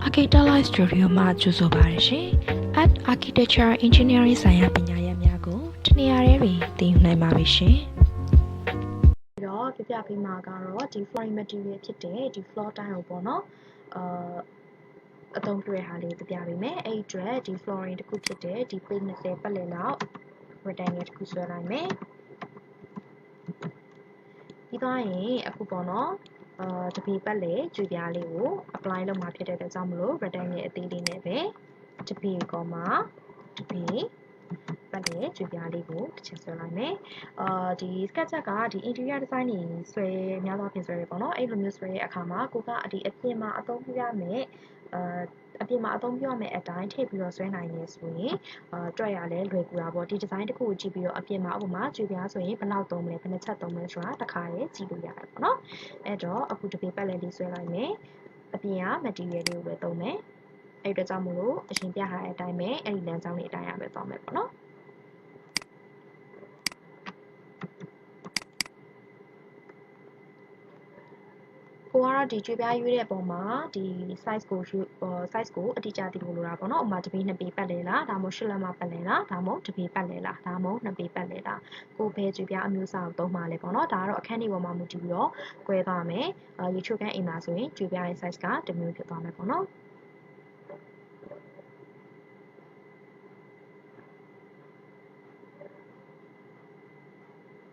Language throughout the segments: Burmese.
Architecture Studio မှာကြိုဆိုပါရရှင် At Architecture Engineering ဆိုင်ရာပညာရပ်များကိုတနေရာတွေသင်ယူနိုင်ပါပြီရှင်။ပြီးတော့ပြပြပေးမှာကတော့ဒီ flooring material ဖြစ်တဲ့ဒီ floor tile ကိုပေါ့နော်အသုံးပြုရတဲ့ဟာလေးပြပြပေးမယ်။အဲ့ဒီအတွက်ဒီ flooring တစ်ခုဖြစ်တဲ့ဒီ plate 20ပတ်လည်လောက် rectangle တစ်ခုဆွဲလိုက်မယ်။ပြီးတော့ရင်အခုပေါ့နော်တပီပတ်လေကြွေပြားလေးကို apply လုပ်မှာဖြစ်တဲ့အတွက်ကြောင့်မလို့ rectangle အသေးလေးနဲ့ပဲတပီကောမှာတပီပတ်လေကြွေပြားလေးကိုတစ်ချက်ဆွဲလိုက်မယ်ဒီ sketch ကဒီ interior design တွေဆွဲများသောအားဖြင့်ဆွဲရပေါ့နော်အဲ့လိုမျိုးဆွဲတဲ့အခါမှာကိုကဒီအပြင်မှာအသုံးပြုရမယ်အပြင်မှာအသုံးပြုရမယ့်အတိုင်းထည့်ပြီးတော့ဆွဲနိုင်နေဆိုရင်တွက်ရလဲလွယ်ကူတာပေါ့ဒီ design တစ်ခုကိုကြည့်ပြီးတော့အပြင်မှာဥပမာကြွေပြားဆိုရင်ဘယ်လောက်သုံးမလဲဘယ်နှချက်သုံးမလဲဆိုတာတစ်ခါရေးကြည့်လို့ရတယ်ပေါ့နော်အဲ့တော့အခုတပေပတ်လဲလေးဆွဲလိုက်မယ်အပြင်က material လေးကိုပဲသုံးမယ်အဲ့အတွက်ကြောင့်မို့လို့အရင်ပြထားတဲ့အတိုင်းပဲအဲ့ဒီလမ်းကြောင်းလေးအတိုင်းရပဲသွားမယ်ပေါ့နော်ကိုကတော့ဒီကြွေပြားရွေးတဲ့ပုံမှာဒီ size ကိုအတိအကျသိဖို့လိုတာပေါ့နော်။ဥပမာတပေ2ပေပတ်လဲလားဒါမှမဟုတ်8လက်မပတ်လဲလားဒါမှမဟုတ်တပေပတ်လဲလားဒါမှမဟုတ်2ပေပတ်လဲလားကိုဘယ်ကြွေပြားအမျိုးအစားကိုသုံးမှာလဲပေါ့နော်။ဒါကတော့အခန်းဒီပေါ်မှာမူတည်ပြီးတော့꿰သွားမယ်။ရေချိုးခန်းအိမ်မှာဆိုရင်ကြွေပြားရဲ့ size ကတစ်မျိုးဖြစ်သွားမယ်ပေါ့နော်။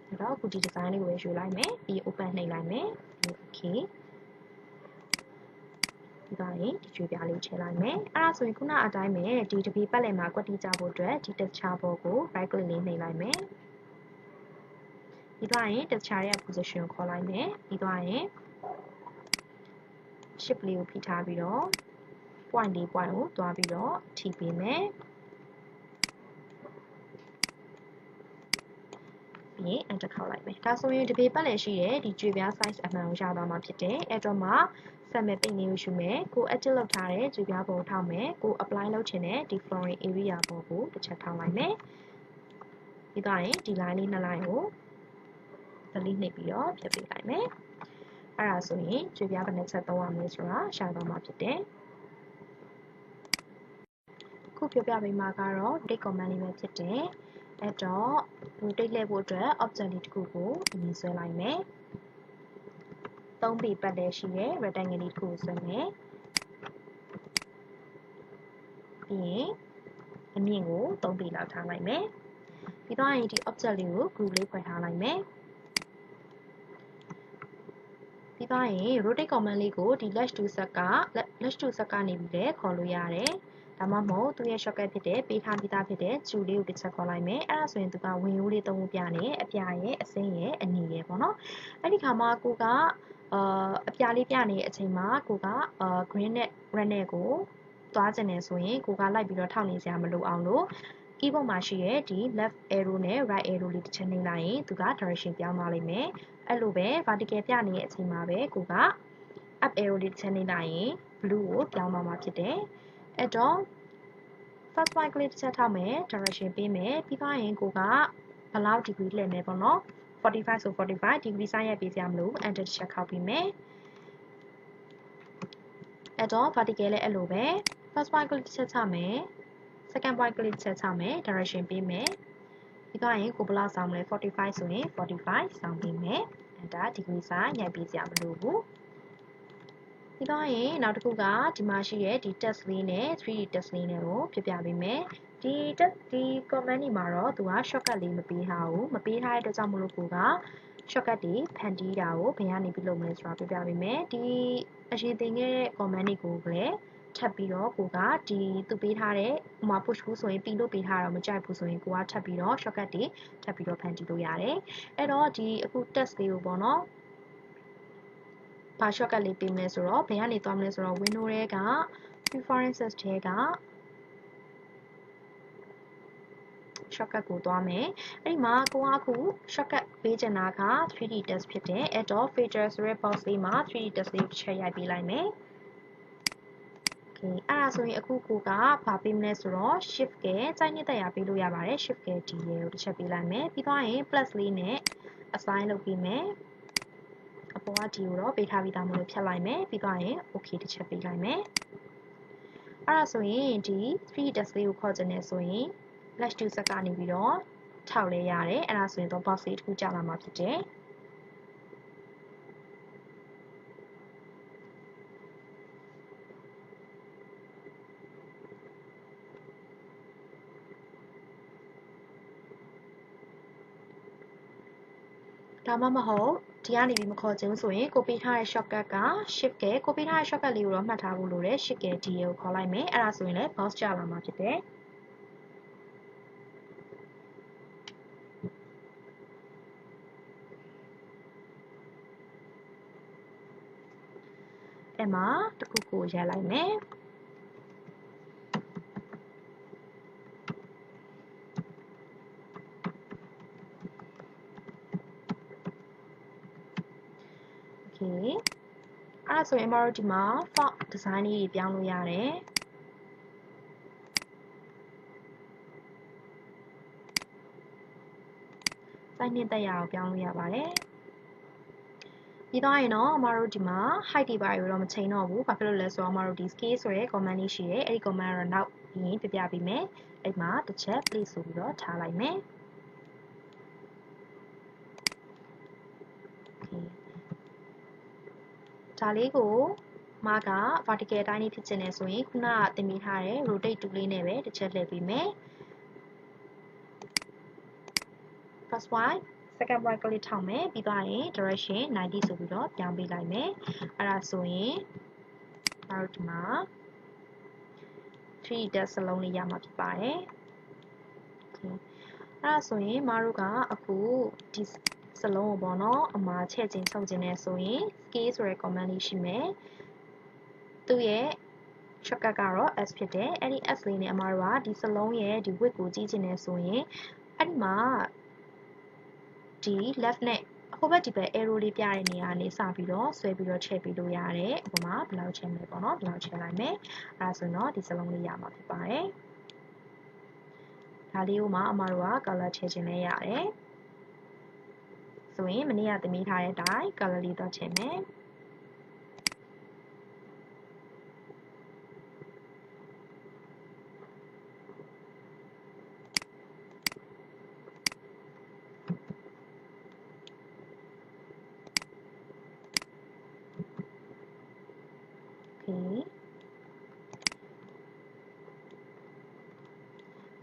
အဲ့တော့အခုဒီ design လေးကိုပဲရွေးလိုက်မယ်ပြီး open နှိပ်လိုက်မယ်။ Okayဒီကြွေပြားလေးထည့်လိုက်မယ်အဲ့ဒါဆိုရင်ခုနအတိုင်းပဲဒီတပီပတ်လည်မှာကွက်တိကြဖို့အတွက်ဒီ texture ဘောကို right click လေးနှိပ်လိုက်မယ်ပြီးသွားရင် texture ရဲ့ position ကိုခေါ်လိုက်မယ်ပြီးသွားရင် shift လေးကိုဖိထားပြီးတော့ point 4 point ကိုတွားပြီးတော့ထိပေးမယ်ပြီးရင် enter ခေါက်လိုက်မယ်ဒါဆိုရင်တပေပတ်လည်ရှိတဲ့ဒီကြွေပြား size အမှန်ကိုရသွားမှာဖြစ်တယ်အဲ့တော့မှဆက်မဲ့ပိတ်လေးကိုယူမယ်ကို edit လုပ်ထားတဲ့ကြွေပြားပုံထောက်မယ်ကို apply လုပ်ချင်တဲ့ဒီ flooring area ပုံကိုတစ်ချက်ထောက်လိုက်မယ်ပြီးတော့ရင်ဒီ line လေး2 line ကို delete နှိပ်ပြီးတော့ဖြတ်ပေးလိုက်မယ်အဲ့ဒါဆိုရင်ကြွေပြားဘယ်နှချက်သုံးရမလဲဆိုတာရှာသွားမှာဖြစ်တယ်ခုပြောပြပေးမှာကတော့ rotate command လေးပဲဖြစ်တယ်အဲ့တော့ rotate လှည့်ဖို့အတွက် object လေးတစ်ခုကိုအရင်ဆွဲလိုက်မယ်3ပေပတ်လဲရှိတဲ့ rectangle လေးတစ်ခုကိုဆွဲမယ်ပြီးရင်အမြင့်ကို3ပေလောက်ထားလိုက်မယ်ပြီးတော့ရင်ဒီ object လေးကို group လေးဖွဲ့ထားလိုက်မယ်ပြီးတော့ရင် rotate command လေးကိုဒီ lash to set ကနေပြီးလည်းခေါ်လို့ရတယ်ဒါမှမဟုတ်သူရဲ့ shortcut ဖြစ်တဲ့ပေးထားပြီးသားဖြစ်တဲ့ကျူလေးကိုတစ်ချက်ခေါ်လိုက်မယ်အဲ့ဒါဆိုရင်သူကဝင်ရိုးလေးသုံးခုပြနေအပြာရဲ့အစိမ်းရဲ့အနီရဲ့ပေါ့နော်အဲ့ဒီခါမှာကိုကအပြာလေးပြနေတဲ့အချိန်မှာကိုကgreen နဲ့ red နဲ့ကိုသွားကျင်နေဆိုရင်ကိုကလိုက်ပြီးတော့ထောက်နေစရာမလိုအောင်လို့ keyboard မှာရှိတဲ့ဒီ left arrow နဲ့ right arrow လေးတစ်ချက်နှိပ်လိုက်ရင်သူက direction ပြောင်းသွားလိမ့်မယ်အဲ့လိုပဲ vertical ပြနေတဲ့အချိန်မှာပဲကိုက up arrow လေးတစ်ချက်နှိပ်လိုက်ရင် blue ကိုပြောင်းသွားမှာဖြစ်တယ်အဲ့တော့ first point ကလေးတစ်ချက်ထောက်မယ် direction ပေးမယ်ပြီးသွားရင်ကိုကဘယ်လောက် degree လှည့်မယ်ပေါ့နော်45ဆို45 degree စရိုက်ပေးစရာမလို enter တစ်ချက်ခောက်ပြီးမယ်အဲ့တော့ vertical လည်းအဲ့လိုပဲ first point ကလေးတစ်ချက်ချမယ် second point ကလေးတစ်ချက်ချမယ် direction ပေးမယ်ပြီးသွားရင်ကိုဘယ်လောက်ဆောင်းမလဲ45ဆိုရင်45ဆောင်းပေးမယ် enter degree စရိုက်ပေးစရာမလိုဘူးပြီးတော့ရင်နောက်တစ်ခုကဒီမှာရှိတဲ့ဒီ text လေးနဲ့ 3D text လေးနဲ့ကိုပြပြပေးမယ်ဒီ comment တွေမှာတော့သူက shortcut လေးမပေးထားဘူးမပေးထားတဲ့အတွက်ကြောင့်မလို့ကိုက shortcut တွေဖန်တီးတာကိုဘယ်ကနေပြီးလုပ်မလဲဆိုတာပြပြပေးမယ်ဒီအရေးသိခဲ့တဲ့ comment တွေကိုလည်းထပ်ပြီးတော့ကိုကဒီသူပေးထားတဲ့ဟိုမှာ push ဘူးဆိုရင်ပြီးလို့ပေးထားတော့မကြိုက်ဘူးဆိုရင်ကိုကထပ်ပြီးတော့ shortcut တွေထပ်ပြီးတော့ဖန်တီးလို့ရတယ်အဲ့တော့ဒီအခု text လေးကိုပေါ့နော်ဘာ shortcut လေးပေးမလဲဆိုတော့ဘယ်ကနေသွားမလဲဆိုတော့ window ထဲက preferences ထဲက shortcut ကိုသွားမယ်အဲ့ဒီမှာကိုကအခု shortcut ပေးချင်တာက 3D text ဖြစ်တယ်အဲ့တော့ feature ဆိုတဲ့ box လေးမှာ 3D text လေးတစ်ချက်ရိုက်ပေးလိုက်မယ်အဲ့ဒါဆိုရင်အခုကိုကဘာပေးမလဲဆိုတော့ shift ကကြိုက်နှစ်သက်ရာပေးလို့ရပါတယ် shift က D ရေကိုတစ်ချက်ပေးလိုက်မယ်ပြီးသွားရင် plus လေးနဲ့ assign လုပ်ပေးမယ်အပေါ်က D ကိုတော့ပေးထားပြီးသားမလို့ဖြတ်လိုက်မယ်ပြီးသွားရင် okay တစ်ချက်ပေးလိုက်မယ် အဲ့ဒါဆိုရင်ဒီ 3 desk လေးကိုခေါ်ချင်တယ်ဆိုရင် latch to set ကနေပြီးတော့ထောက်လဲရတယ်အဲ့ဒါဆိုရင်တော့ box လေးတစ်ခုကြာလာမှာဖြစ်တယ်ဒါမှမဟုတ်ဒီကနေပြီးမခေါ်ချင်ဘူးဆိုရင်ကိုပေးထားတဲ့ shortcut က shift ကကိုပေးထားတဲ့ shortcut လေးကိုတော့မှတ်ထားဖို့လိုတယ် shift က D ကိုခေါ်လိုက်မယ်အဲ့ဒါဆိုရင်လည်း box ကြာလာမှာဖြစ်တယ်အဲ့မှာတစ်ခုကိုရိုက်လိုက်မယ်အဲ့ဒါဆိုရင်အမတို့ဒီမှာ font design လေးတွေပြောင်းလို့ရတယ်စိုက်နှစ်တက်ရအောင်ပြောင်းလို့ရပါတယ်ပြီးတော့ရင်တော့အမတို့ဒီမှာ height တွေပါရတော့မချိန်တော့ဘူးဘာဖြစ်လို့လဲဆိုတော့အမတို့ဒီ scale ဆိုရဲ command လေးရှိတယ်အဲ့ဒီ command ကတော့နောက်ပြီးရင်ပြပြပေးမယ်အဲ့မှာတစ်ချက် place ဆိုပြီးတော့ထားလိုက်မယ်ဒါလေးကိုမာက vertical အတိုင်းလေးဖြစ်ချင်တယ်ဆိုရင်ခုနကတင်ပေးထားတဲ့ rotate tool လေးနဲ့ပဲတစ်ချက်လှည့်ပေးမယ် first one second one ကလေးထောက်မယ်ပြီးသွားရင် direction 90ဆိုပြီးတော့ပြောင်းပေးလိုက်မယ်အဲ့ဒါဆိုရင်နောက်ဒီမှာ 3 desk စလုံးလေးရမှာဖြစ်ပါတယ်အဲ့ဒါဆိုရင်မတို့ကအခုဒီစလုံးကိုပေါ့နော်အမှားချက်ချင်းချုပ်ခြင်းနဲ့ဆိုရင် scale ဆိုတဲ့ command လေးရှိမယ်သူ့ရဲ့ shortcut ကတော့ S ဖြစ်တယ်အဲ့ဒီ S လေးနဲ့အမှားတို့ကဒီစလုံးရဲ့ဒီ width ကိုကြည့်ခြင်းနဲ့ဆိုရင်အဲ့ဒီမှာဒီ left နဲ့ဟိုဘက်ဒီဘက် arrow လေးပြတဲ့နေရာကနေစပြီးတော့ဆွဲပြီးတော့ချဲ့ပြီးလို့ရတယ်ဥပမာဘယ်လောက်ချဲ့မလဲပေါ့နော်ဘယ်လောက်ချဲ့လိုက်မယ်အဲ့ဒါဆိုတော့ဒီစလုံးလေးရမှာဖြစ်ပါတယ်ဒါလေးကိုမှအမတို့က color ထည့်ခြင်းလည်းရတယ်ဆိုရင်မနေ့ကသမီးထားတဲ့အတိုင်း color လေးတော့ထည့်မယ်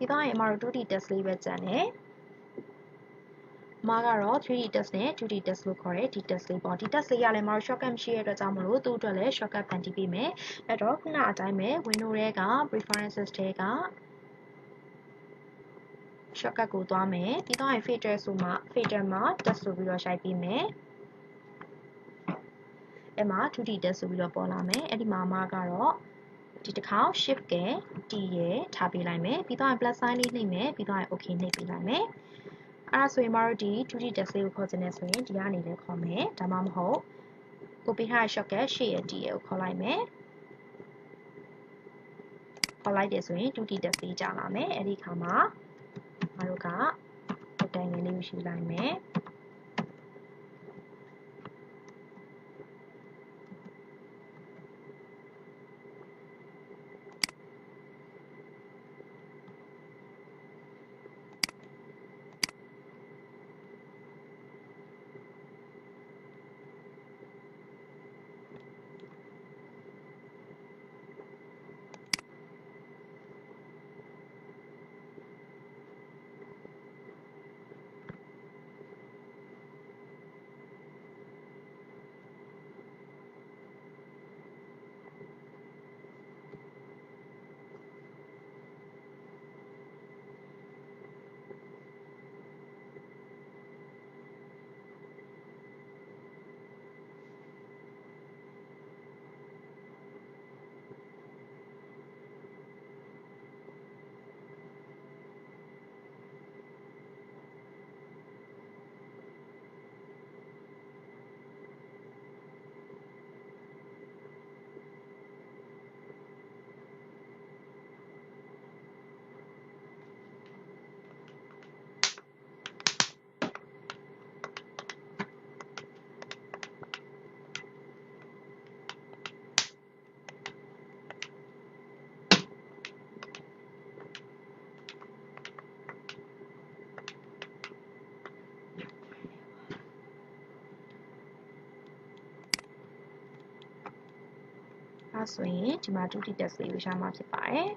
ပြီးတော့ရင်အမတို့ 2D test လေးပဲကျန်တယ်မာကတော့ 3D test နဲ့ 2D test လို့ခေါ်တယ်ဒီ test လေးပေါ့ဒီ test လေးကလည်းမတို့ shortcut မရှိတဲ့အတွက်ကြောင့်မလို့သူ့အတွက်လည်း shortcut ဖန်တီးပေးမယ်အဲ့တော့ခုနအတိုင်းပဲ window ထဲက preferences ထဲက shortcut ကိုသွားမယ်ပြီးတော့ရင် filter ဆိုမှ filter မှာ test ဆိုပြီးတော့ရိုက်ပေးမယ်အဲ့မှာ 2D test ဆိုပြီးတော့ပေါ်လာမယ်အဲ့ဒီမှာမာကတော့ဒီတစ်ခါ shift က T ရထားပေးလိုက်မယ်ပြီးတော့ plus sign လေးနှိပ်မယ်ပြီးတော့ okay နှိပ်ပေးလိုက်မယ်အဲ့ဒါဆိုရင်မတို့ဒီ 2D test လေးကိုခေါ်ချင်တယ်ဆိုရင်ဒီကနေလည်းခေါ်မယ်ဒါမှမဟုတ်ကိုပေးထားတဲ့ shortcut ရှေ့ရ T ရကိုခေါ်လိုက်မယ်ခေါ်လိုက်တယ်ဆိုရင် 2D test လေးကြာလာမယ်အဲ့ဒီခါမှာမတို့ကတိုင်ငယ်လေးကိုယူလိုက်မယ် ဆိုရင်ဒီမှာ2t တက်လေးကိုရှာမှာဖြစ်ပါတယ်